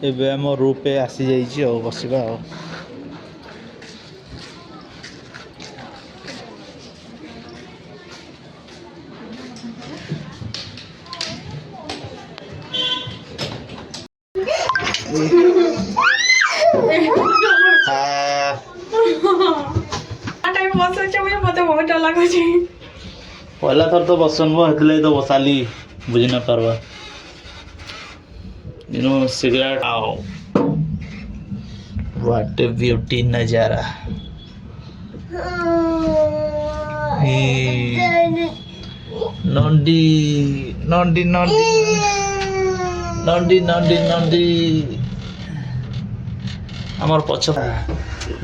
ଏବେ ଆମ ରୁପେ ଆସିଯାଇଛି ଆଉ ବସିବା ଆଉ। पहला थर तो बसन हेतले तो बसाली बुझी न पारबा सिगरेट आओ व्हाट ए ब्यूटी नजारा नंदी नंदी नंदी नंदी नंदी नंदी आमर पछ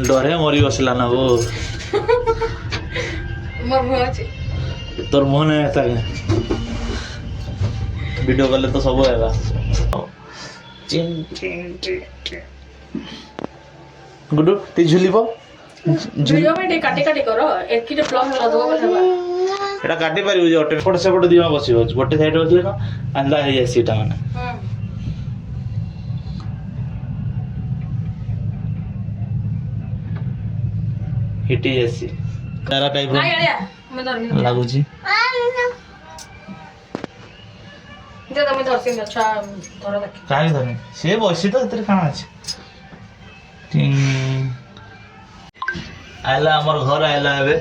डरे मरी बसला ना वो तोर मुह नहीं आता वीडियो कले तो सब है गुडू ती झुलिब वीडियो में काटी काटी करो एक की प्लस लगा दो बोलबा एटा काटी पारिबो जे ऑटो कोट से कोट दिमा बसिबो गोटे साइड बसले ना अंदा हे सीटा माने हिटी एसी तारा टाइप मैं धरमी लागू छी जे तमे धरसिन अच्छा धर देख काई धने से बसी तो एतरे काना अछि आइला हमर घर आइला हेबे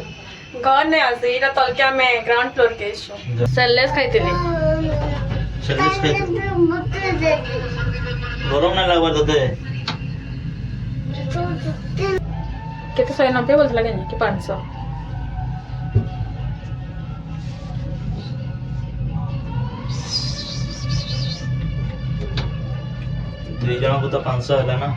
घर ने आसे इरा तलकिया में ग्राउंड फ्लोर के इशू सेलेस खाइतेली सर्विस के गरम ना लागबा तते केते 190 बोल लगे कि 500 दुई जन को तो 500 है ना